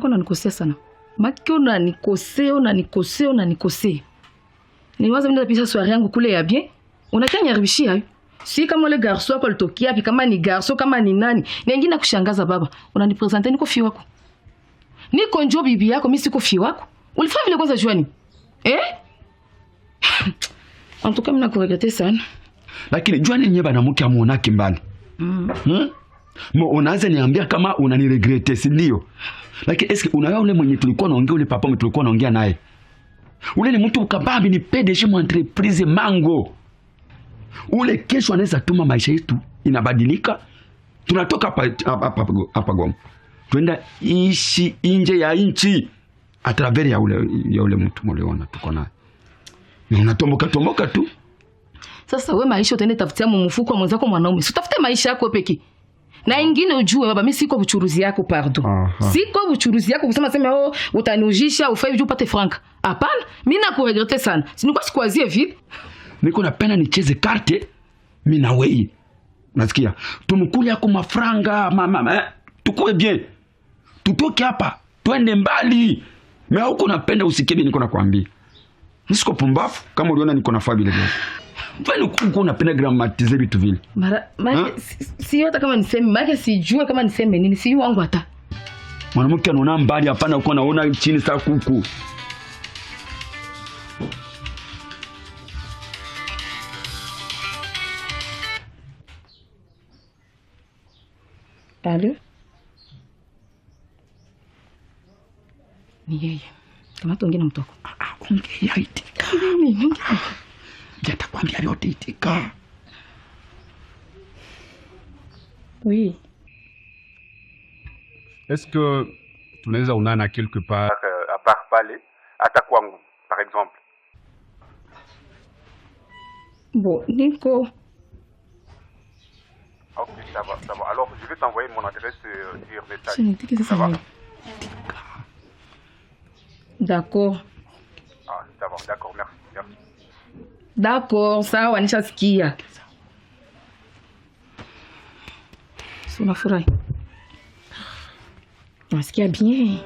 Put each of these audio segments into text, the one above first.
Mako unanikosea sana. Maki unanikosea. Niwaza mimi napisha soirée yangu kule ya bien. Unatanya ribishia. Si kama le garçon kwa litokia pi kama ni garçon kama ni nani. Na ingine kushangaza baba. Unanipresenter niko fi wako. Niko njoo bibi yako mimi siko fi wako. Ulifanya vile kwanza juani? En tout cas mimi nakuregrete sana. Lakini juani nyenye bana mke amuona kimbali. Unaanza niambia kama unaniregrete, si ndio? Lakini eske unaona ule mwenye tulikuwa naongea ule papa mwenye tulikuwa naongea naye? Ule ni mtu kabambi, ni PDG mu entreprise Mango. Ule kesho anaweza tuma maisha yetu inabadilika. Tunatoka hapa Goma. Twenda ishi nje ya nchi a travers ya ule mtu mliona tuko naye. Na unatomboka tu. Sasa wewe maisha utaenda tafutia mfuko mwenzako mwanaume. Si utafute maisha yako peke. Na ingine ujue baba mimi siko buchuruzi yako pardon. Siko buchuruzi yako kusema sema utanujisha ufai juu upate franka. Hapana, mimi nakuregrete sana. Sinikuwa sikwazie vile. Niko napenda nicheze karte mimi na wewe. Unasikia? Tumkule yako mafranga mama tukue bien. Tutoke hapa, twende mbali. Mimi huko napenda usikibe niko nakwambia. Nisiko pumbafu kama uliona niko na family vile. Mbona uko unapenda grammatize vitu vile? Mara si hata kama niseme, maana sijua kama niseme nini, si wangu hata. Mwanamke anaona mbali hapana uko naona chini saa kuku. Allô? Ni yeye. Kama tuongee na mtoko. Ongea itika. Nitakwambia yote itika. Oui. Est-ce que tunaweza unana quelque part à part parler hata kwangu par exemple? Bon, Nico. Ok, ça va. Alors, je vais t'envoyer mon adresse sur message. Je ne dis que ça va. D'accord. Ah, ça va, d'accord, merci. D'accord, sawa nishasikia. Si unafurahi? Nasikia bien.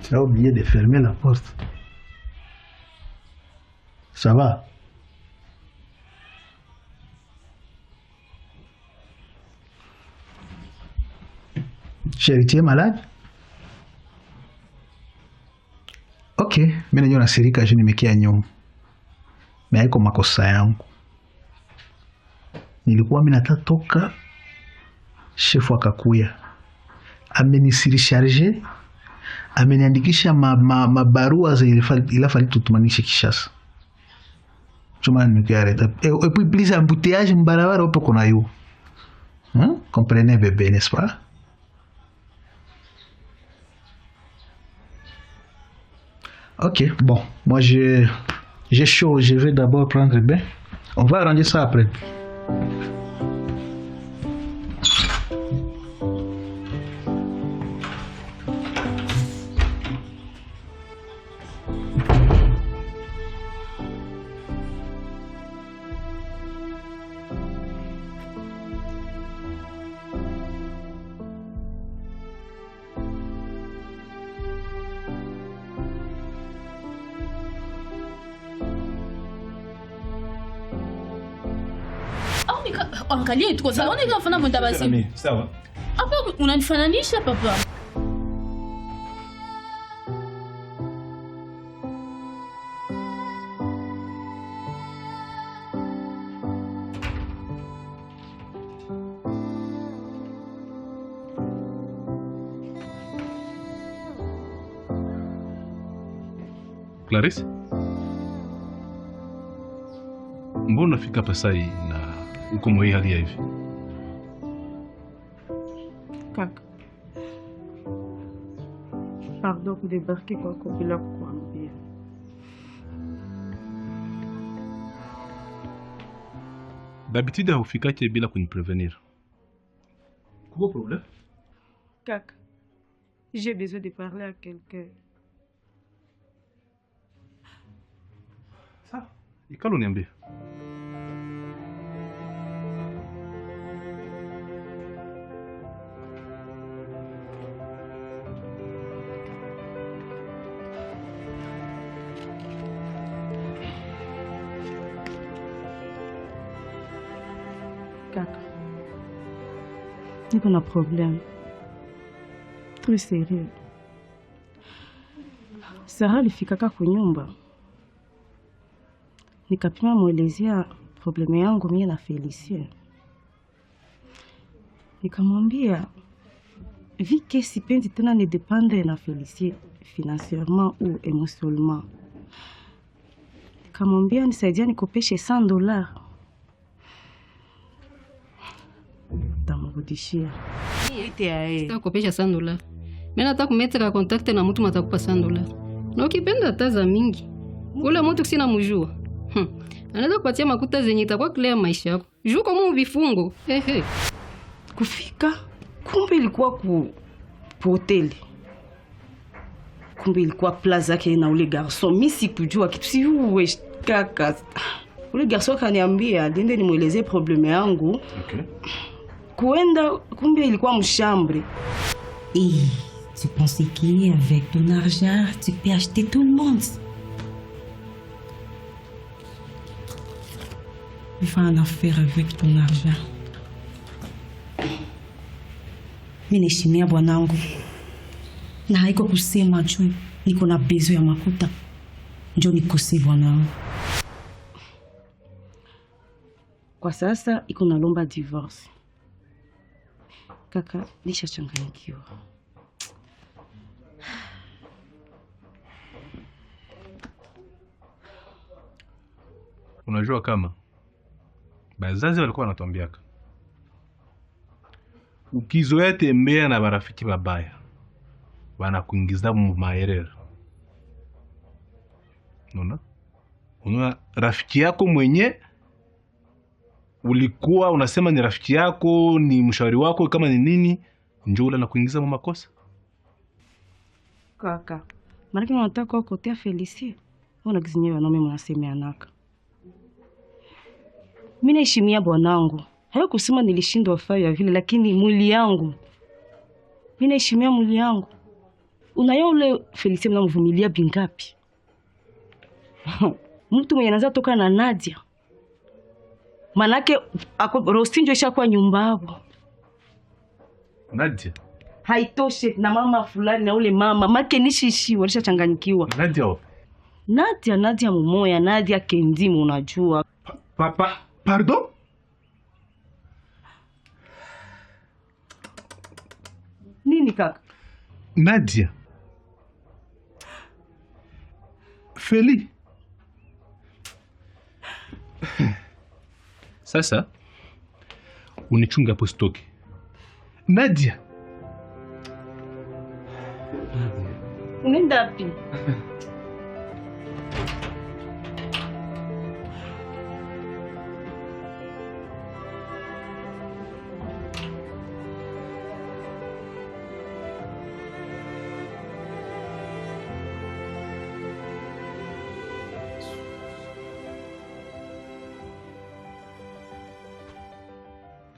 Tu as oublié de fermer la porte. Ça va? Chérie, tu es malade? Ok, mimi najua nasirika juu nimekia nyuma. Na haiko makosa yangu. Nilikuwa mimi natatoka, shefu akakuya. Amenisirisharge, ameniandikisha mabarua za ilafali tutumanishe Kishasa. Chuma nimekia arrêter. Et puis plus embouteillage mbarabara upo kuna yu. Comprenez bébé, n'est-ce pas? Ok, bon, moi j'ai chaud, je vais d'abord prendre le bain. On va arranger ça après. Angalia tuko sawa, unataka kufanya mwenda basi. Sawa. Hapa unanifananisha papa. Clarisse? Mbona unafika pasai na uko mwa hali hivi? Kaka. Pardon kudebarki kwako bila kukuambia. D'habitude haufikake bila kuniprevenir. Kuko problem? Kaka, J'ai besoin de parler à quelqu'un. Sawa, ikalo niambie. Kaka, niko na problème très sérieux. Sara alifikaka kunyumba, nikapima mwelezea probleme yangu mimi na Felicie. Nikamwambia vike sipendi tena ni dependre na Felicie financièrement ou émotionnellement. Nikamwambia nisaidia nikopeshe $100. Tamrudishia. Sitakopesha $100. Mimi nataka kumetra contact na mtu matakupa $100. Na ukipenda hata za mingi. Ule mtu sina mjua. Anaweza kupatia makuta zenye itakuwa clear maisha yako. Juu kama vifungo. Kufika kumbe ilikuwa ku hoteli. Kumbe ilikuwa plaza yake na ule garçon. Mimi sikujua kitu, si uwe kaka. Ule garçon kaniambia niende nimuelezee probleme yangu. Okay. Kuenda kumbe ilikuwa mshambre. Et tu pensais qu'avec ton argent, tu peux acheter tout le monde. Va en affaire avec ton argent. Mimi naheshimia bwanangu. Na haiko kusema juu niko na bezo ya makuta. Njoo nikose bwanangu. Kwa sasa iko nalomba divorce. Kaka, nishachanganyikiwa. Unajua kama bazazi walikuwa wanatuambiaka ukizoea tembea na marafiki babaya wanakuingiza mu maerero. Unaona rafiki yako mwenye ulikuwa unasema ni rafiki yako, ni mshauri wako, kama ni nini, njoo ule anakuingiza mu makosa. Kaka, maraki unataka kotea Felicie. Ona kizinyewe wanaume mnasemeanaka. Mimi naheshimia bwanangu. Hayo kusema nilishindwa faya vile, lakini mwili yangu. Mimi naheshimia mwili yangu. Unayo ule Felicie mnamvumilia bingapi? Mtu mwenye anaanza toka na Nadia. Manake Rostinjo ishakuwa nyumba hapo. Nadia Haitoshe na mama fulani na ule mama. Make nishishi walishachanganyikiwa. Nadia wapi? Nadia mumoya, Nadia Kendimu unajua. Pardon? Nini kaka? Nadia. Feli. Sasa unichunga hapo stoki. Nadia. Unaenda wapi?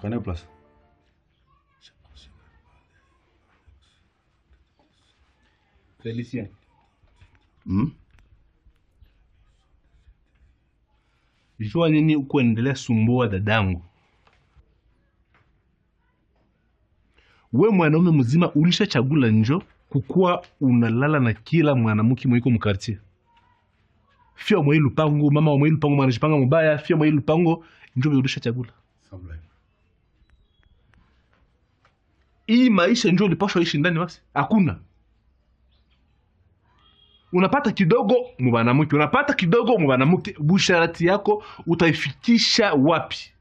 Prenez place. Félicien. Jua nini ukuendelea sumbua dadangu? We mwanaume mzima ulisha chagula njo kukua unalala na kila mwanamke mwiko mkartie. Fia mwa lupango, mama mwa lupango mwanajipanga mubaya, fia mwa lupango njo ulisha chagula. Hii maisha njo ulipaswa ishi ndani wasi? Hakuna. Unapata kidogo mwanamke, unapata kidogo mwanamke, busharati yako utaifikisha wapi?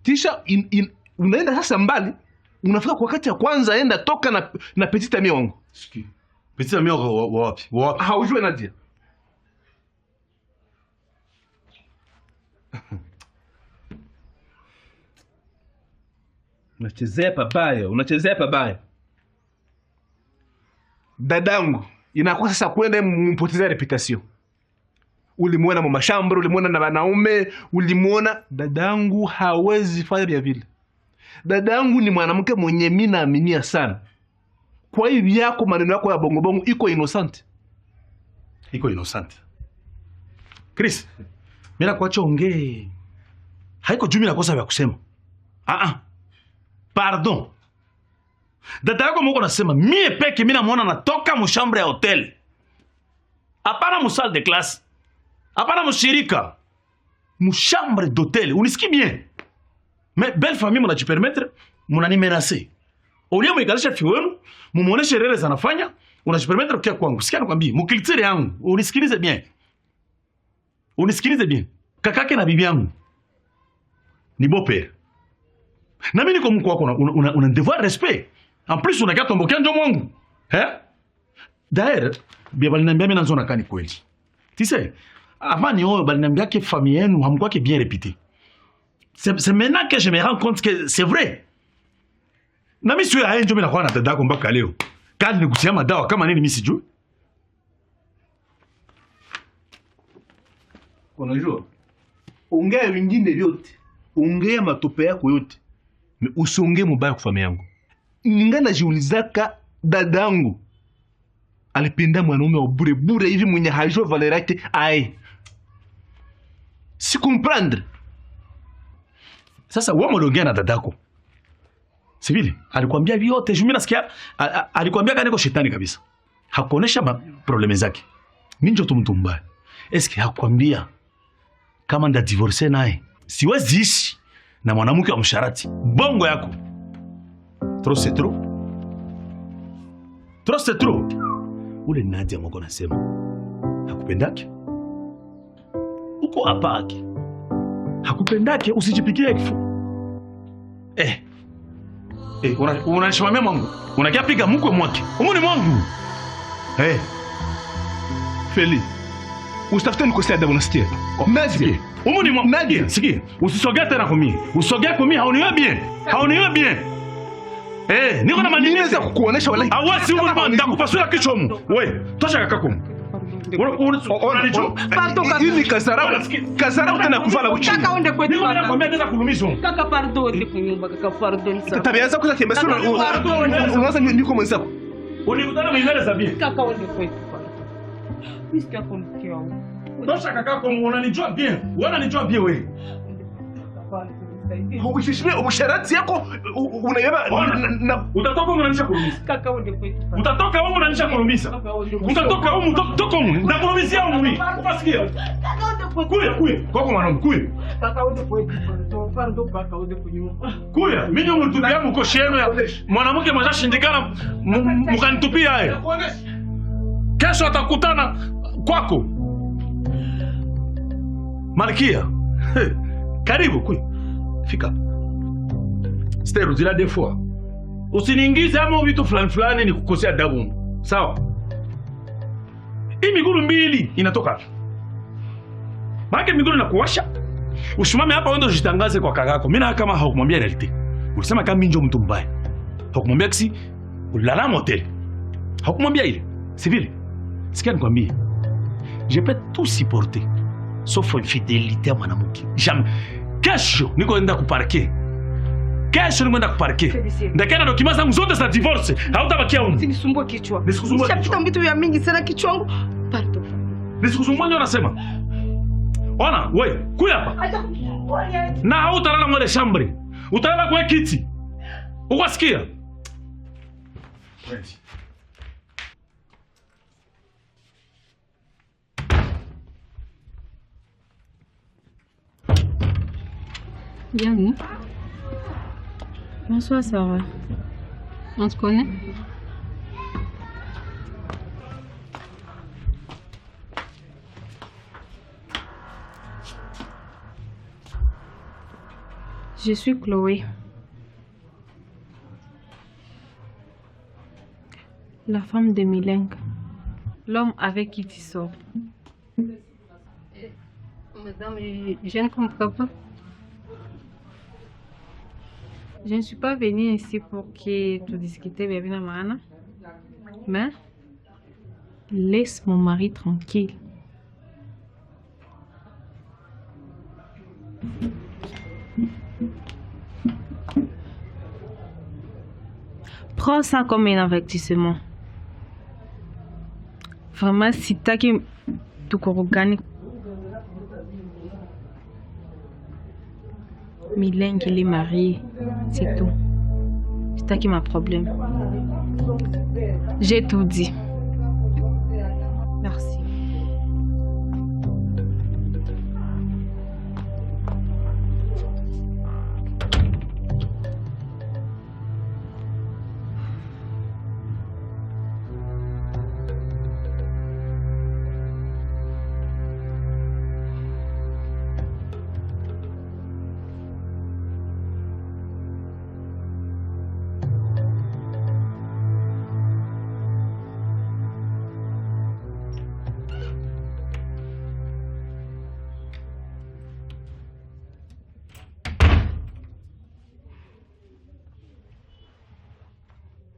Kisha unaenda sasa mbali, unafika kwa wakati ya kwanza enda toka na petite amie wangu. Siki. Petite amie wapi? Wapi? Haujue Nadia. Unachezea pabaya, unachezea pabaya. Dadangu, inakuwa sasa kwenda mpoteza reputation. Ulimuona mama shamba, ulimuona na wanaume, ulimuona. Dadangu hawezi fanya vya vile. Dadangu ni mwanamke mwenye mimi naaminia sana. Kwa hivi yako maneno yako ya bongo bongo iko innocent. Iko innocent. Chris, mimi nakuacha ongee. Haiko juu mimi nakosa vya kusema. Pardon. Dada yako mko nasema mie peke mimi namuona natoka mshambre ya hotel. Hapana musal de classe. Hapana mshirika. Mshambre d'hotel. Unisikie bien. Mais belle famille mnajipermettre, mnanimenacer. Ulia mwikalisha fiwenu, mumuoneshe rere zanafanya, unajipermettre kia kwangu. Sikia nakwambia, mukilitire yangu, unisikilize bien. Unisikilize bien. Kakake na bibi yangu ni beau-père. Na mimi niko mko wako una devoir respect. En plus unakaa tombokea ndio mwangu. D'ailleurs, bia baliniambia mimi nanzo nakani kweli. Tu sais, avant ni oyo baliniambia que famille yenu hamkuwa ke bien répété. C'est maintenant que je me rends compte que c'est vrai. Na mimi siyo aenjo mimi nakuwa na dadako mpaka leo. Kadi ni kusema dawa kama nini mimi sijui. Unajua? Ongea vingine vyote. Ongea matope yako yote. Usiongee mubaya kwa familia yangu. Ningana jiulizaka dadangu alipenda mwanaume wa bure bure hivi mwenye hajua valeur yake ai. Si comprendre. Sasa wewe unaongea na dadako. Sivile, alikwambia vyote, mimi nasikia alikwambia kaniko shetani kabisa. Hakuonesha probleme zake. Mimi ndio mtu mbaya. Eske hakuambia kama nda divorce naye siwezi ishi na mwanamke wa msharati? Bongo yako. Trop c'est trop. Trop c'est trop. Ule Nadia mwako nasema hakupendake. Uko hapa yake. Hakupendake, usijipigie kifu. Unanishimamia mwangu. Unakia piga mkwe mwake. Umu ni mwangu. Feli. Usitafute nikosea adabu nasikia. Nadia. Umu ni mwangu. Nadia, sikia. Usisogea tena kwa mimi. Usogea kwa mimi hauniwe bien. Hauniwe bien. Niko na manini naweza kukuonesha wallahi. Awasi umu ni ndakupasua kichwa mu. Wewe, tosha kakako. Hii kasarau tena kuvala uchi. Kaka onde kwetu. Niko nakwambia tena kulumisho. Kaka pardon ni kunyumba kaka pardon sana. Tabia zako za kimbesi unaanza niko mwenzako. Unikutana mwenyewe za bien. Kaka onde kwetu. Misikia kumkia wangu. Tosha kakako, unanijua bien. Unanijua bien wewe. Ukishishimia ubusharati yako unaiona utatoka unanisha kulumisa. Kaka onde kwetu. Utatoka huko unanisha kulumisa. Utatoka huko toka huko. Ndakulumisia huko mimi. Unasikia? Kaka onde kwetu. Kuya. Kwako mwanangu kuya. Kaka onde kwetu. Pardon kaka onde kunyumba. Kuya. Mimi ndio mtupia mko shenu ya mwanamke mnashindikana mkanitupia yeye. Kesho atakutana kwako. Malkia. Karibu kuya. Fika. Steru zila des fois. Usiniingize ama vitu fulani fulani ni kukosea adabu. Sawa? Hii miguru mbili inatoka. Maana miguru inakuwasha. Usimame hapa uende ujitangaze kwa kakako. Mimi na kama haukumwambia reality. Ulisema kama mimi ndio mtu mbaya. Haukumwambia kisi ulala motel. Haukumwambia ile. C'est vile. Sikia nikwambie. Je peux tout supporter sauf infidélité à mwanamke. Jamais. Kesho niko enda kuparke. Kesho niko enda kuparke. Ndakana dokima zangu zote za divorce. Hautabakia huko. Usinisumbue kichwa. Nisikusumbue kichwa. Nishapita vitu vya mingi sana kichwa wangu. Pardon. Nisikusumbue ndio nasema. Ona, wewe, kuya hapa. Na hautalala mwele chambre. Utalala kwa kiti. Ukasikia? Bienvenue. Bonsoir Sarah. On se connaît? Je suis Chloé. La femme de Milenka. L'homme avec qui tu sors. Madame, je ne comprends pas. Je ne suis pas venue ici pour que tu discutes avec Mana. Mais laisse mon mari tranquille. Prends ça comme un avertissement. Vraiment, si tu as que tu organiques, Mylène qui est mariée, c'est tout. C'est ça qui m'a problème. J'ai tout dit. Merci.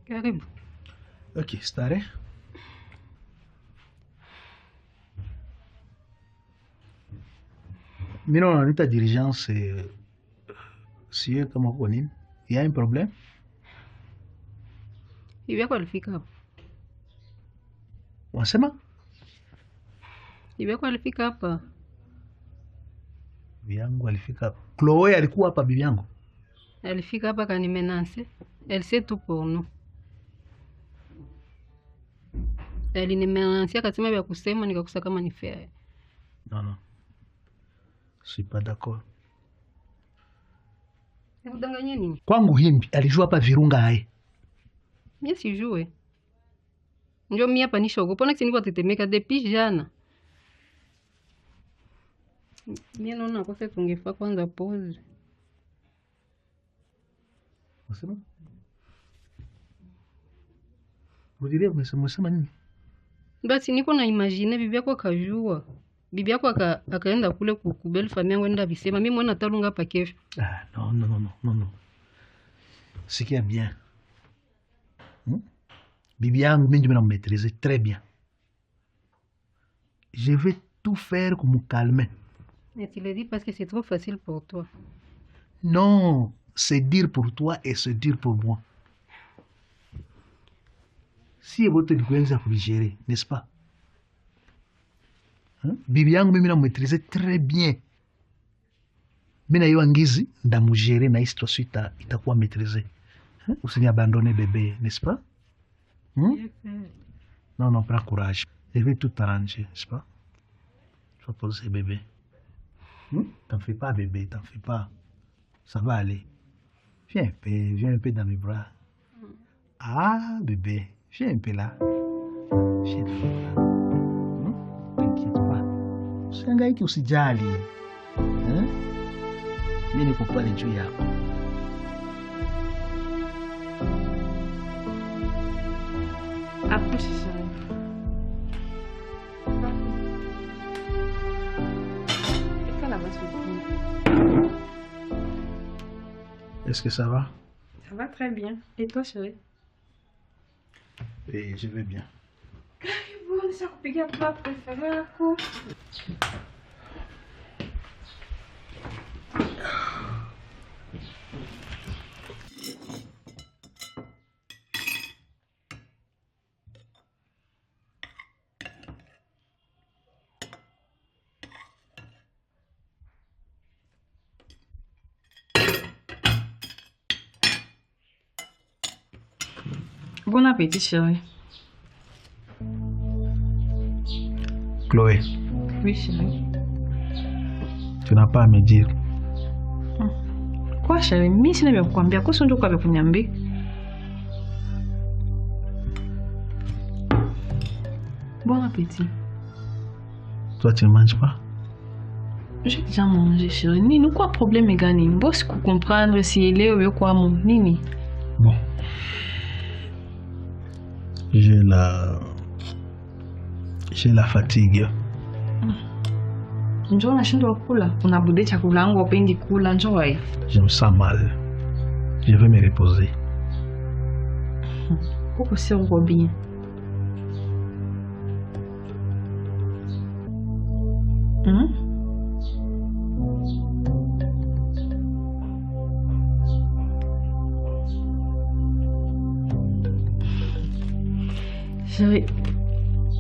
Karibu. Ok, stare. Mais non, l'état dirigeance, si kama uko nini? Il y a un problème? Bibi yako alifika hapa. Unasema? Bibi yako alifika hapa. Bibi yangu alifika hapa. Chloé alikuwa hapa bibi yangu. Alifika hapa kanimenance. Elle sait tout pour nous. Alinimenansia akasema vya kusema nikakusa kama ni fair. Non, non. Je suis pas d'accord. Udanganya nini? Kwangu himbi alijua hapa Virunga hai. Mimi sijue. Ndio mimi hapa nishogopa na niko tetemeka depuis jana. Mimi naona kosa tungefaa kwanza pause. Unasema? Rudilia umesema nini? Basi niko na imagine bibi yako akajua. Bibi yako akaenda kule kukubeli famille yangu enda bisema mimi mwana talunga hapa kesho. Ah, non. Sikia bien. Bibi yangu mimi ndio maîtriser très bien. Je vais tout faire pour me calmer. Mais tu le dis parce que c'est trop facile pour toi. Non, c'est dire pour toi et c'est dire pour moi. Si votre influence pour gérer, n'est-ce pas? Bibi yangu mimi na maîtriser très bien. Mimi na hiyo ngizi ndamugere na situation itakuwa maîtriser. Usini abandonner bébé, n'est-ce pas? Non, prends courage. Je vais tout arranger, n'est-ce pas? Je vais poser bébé. T'en fais pas bébé, t'en fais pas. Ça va aller. Viens un peu dans mes bras. Ah bébé, viens un peu là. Viens un peu là. T'inquiète pas. Usihangaike, usijali. Mimi niko pale juu yako. Après, chérie. Est-ce que ça va? Ça va très bien. Et toi, chérie? Oui, je vais bien. Karibu, nishakupigia plat préféré yako. Bon appétit, chérie. Chloé, Oui, chérie. tu n'as pas à me dire. Quoi, chérie? Mimi sina vya kukwambia. Kwa nini kwa vya kuniambia? Bon appétit. Toi, tu ne manges pas? J'ai déjà mangé, chérie. Nini, quoi problème gani? Boss comprendre si il est ou quoi mon nini. Bon. J'ai la fatigue. Njoo nashindwa kula. Unabude chakula yangu upendi kula, njoo. Je me sens mal. Je vais me reposer. Pourquoi c'est bien?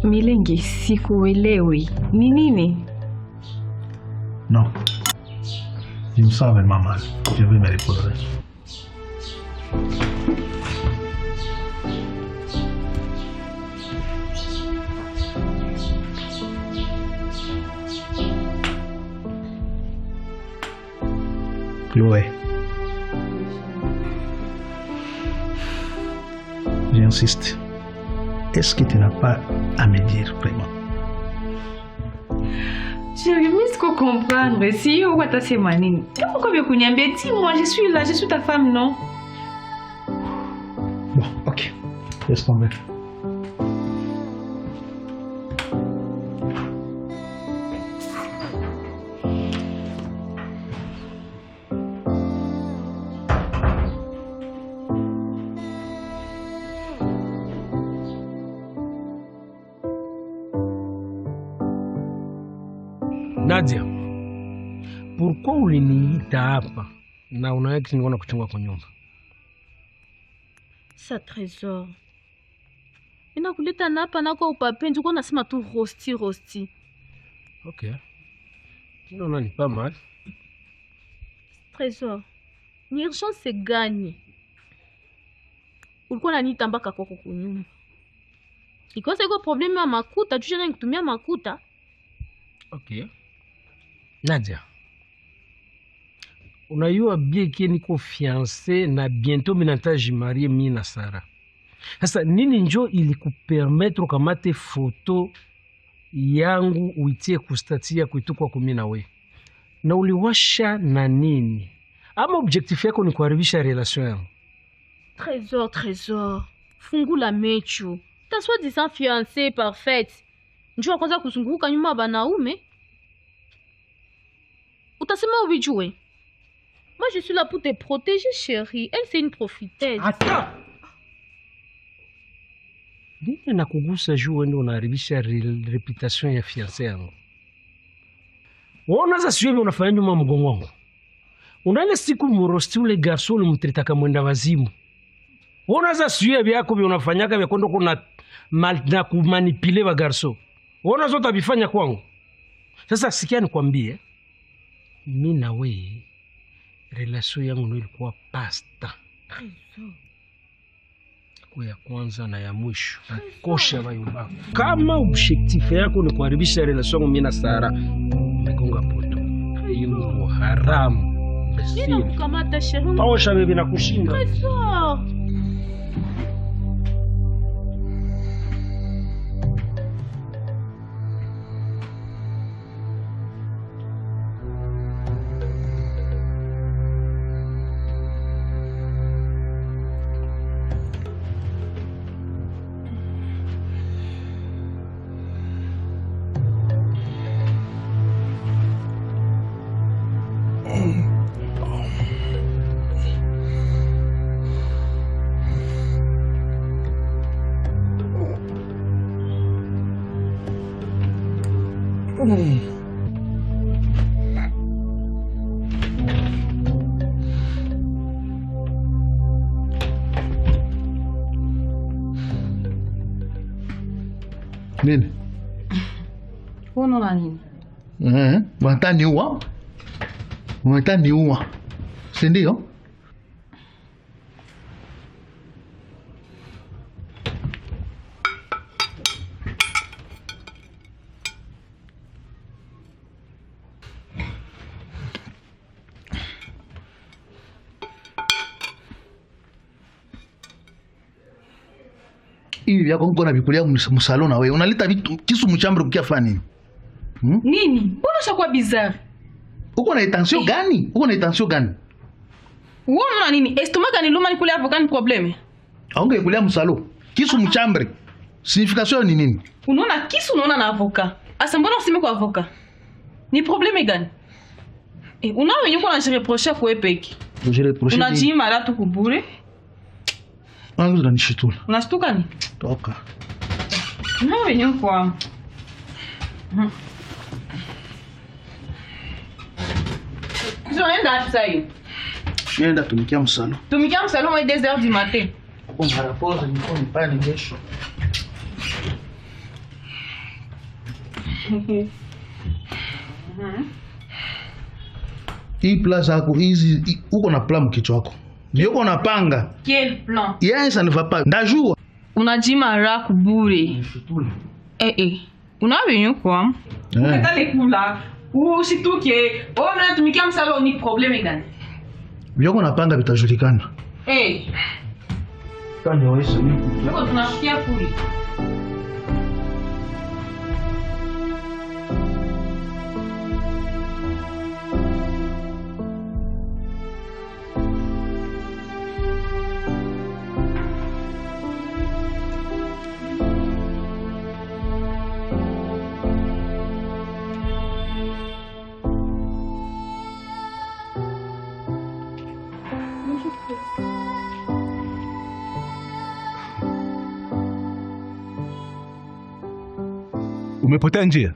Milenge, sikuelewi. Ni nini? Non. Je me sens vraiment mal. Je vais me reposer. Chloé. J'insiste. Est-ce que tu n'as pas à me dire vraiment? Chérie, mais ce qu'on comprend, si on va tasser manine. Pourquoi bien qu'on y a bien dit, moi je suis là, je suis ta femme, non? Bon, ok. Laisse tomber. Nadia, pourquoi uliniita hapa na unaweza kuniona kuchunga kwa nyumba? Sa Trésor. Ninakuleta hapa na kwa upapenzi uko nasema tu rosti. Okay. Unaona ni pas mal. Trésor. Ni urgence gani? Ulikuwa unaniita mpaka kwako kwa nyumba. Ikosa iko problème ya makuta, tu jana nikutumia makuta. Okay. Nadia, unajua bien que niko fiancé na bientôt minataji marié mimi na Sara. Sasa nini njo ilikupermettre kamate foto yangu uitie kustatia kuitukwa kumi na we? Na uliwasha na nini? Ama objectif yako ni kuharibisha relation yangu? Trésor. Fungula mecho. Ta soi-disant fiancée parfaite. Njoo kwanza kuzunguka nyuma banaume. Utasema ubijue. Moi je suis là pour te protéger chérie. Elle c'est une profiteuse. Attends. Nini nakugusa juu wende unaharibisha reputation ya fiancé yangu? Unaza siwewe unafanya nyuma mgongo wangu. Unaile siku murosti ule garçon ulimtritaka mwenda wazimu. Unaza siwewe vyako vya unafanyaka vya kondo kuna na kumanipile wa garçon. Unazo tabifanya kwangu. Sasa sikia nikwambie. Mimi na wewe relation yangu ndio ilikuwa pasta. Kwa ya kwanza na ya mwisho. Kosha bayumba. Kama objectif yako ni kuharibisha relation yangu mimi na Sara, umegonga poto. Hiyo ni haramu. Nina kukamata shehe. Paosha bibi na kushinda. Trésor. Nini? Unaona nini? Unataniua? Unataniua. Si ndio? Hivi vyako niko na vikulia msalon na wewe. Unaleta vitu kisu mchambre kukiafanya nini? Nini? Mbona ushakuwa bizarre? Uko na intention gani? Uko na intention gani? Unaona nini? Estomac gani luma ni kule avocat ni probleme? Aunge kulia msalon. Kisu mchambre. Signification ni nini? Unaona kisu unaona na avocat. Asa mbona usime kwa avocat? Ni probleme gani? Unaona wenye uko na reprocher kwa epeki. Projet prochain. Unajima la tukubure. Wangu zinanishitula. Unashtuka ni? Toka. Na wenye kwa. Unaenda sasa hivi? Nenda tumikia msalo. Tumikia msalo mwa 2h du matin. Kwa mara pause niko mpani kesho. Hii plus yako hizi uko na plan mkichwa wako. Ndio uko unapanga. Quel plan? Yes, ça ne va pas. Ndajua. Unajima ra kubure. Unavenye kwa? Ukatale kula. Usituke. Ona tumikia msalo ni probleme gani? Vyoko napanga vitajulikana. Kani wewe mimi. Tuko tunafikia kuli. Umepotea njia?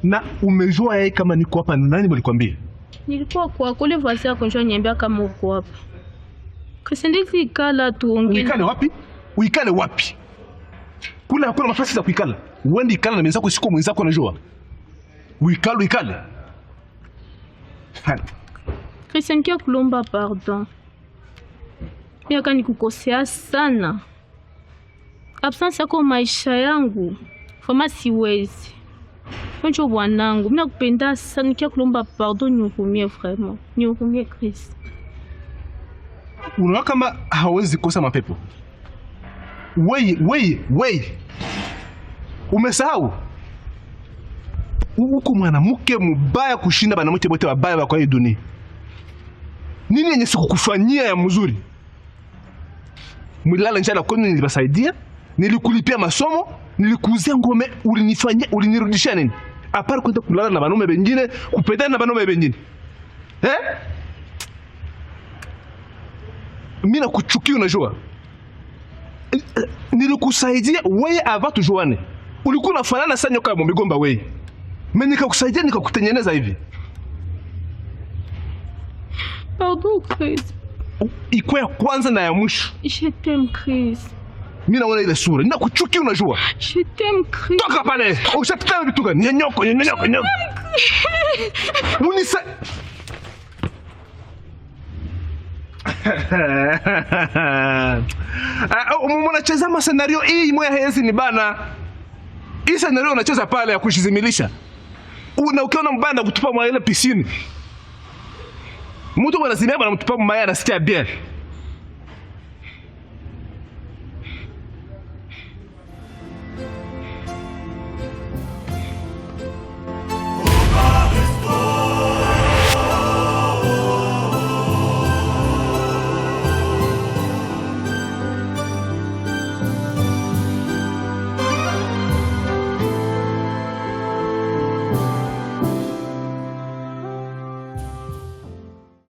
Na umejua yeye kama niko hapa? Nani mlikwambia? Nilikuwa kwa kule vasi yako njoo niambia kama uko hapa. Kasendezi ikala tuongee. Uikale wapi? Uikale wapi? Kule hakuna nafasi za kuikala. Uende ikala na mwenzako, siko mwenzako unajua. Uikale. Christian kia kulomba pardon. Miaka nikukosea sana. Absence yako maisha yangu. Fama siwezi. Mwenjo bwanangu, mimi nakupenda sana, nikia kulomba pardon, nihurumie vraiment. Nihurumie Chris. Unaona kama hawezi kosa mapepo. Wei. Umesahau? Uko mwanamke mbaya kushinda banamke bote wabaya kwa hii dunia. Nini yenye sikukufanyia ya mzuri? Mulala njala kwani nilibasaidia? Nilikulipia masomo, nilikuuzia ngome, ulinirudishia nini? Apart kwenda kulala na banaume bengine, kupendana na banaume bengine. Mimi nakuchukia unajua. Nilikusaidia wewe avant tujuane. Ulikuwa unafanana sana nyoka ya migomba wewe. Mimi nikakusaidia nikakutengeneza hivi. Pardon Chris. Iko ya kwanza na ya mwisho. Je t'aime Chris. Mimi naona ile sura. Ninakuchukia unajua. Je t'aime Chris. Toka pale. Ushataka vitu gani? Nyonyoko. Unisa unacheza scenario hii moja hezi ni bana. Hii scenario unacheza pale ya kushizimilisha. Ukiona mbanda kutupa mwa ile piscine. Mtu anazimia bana mtupa mwa anasikia bien.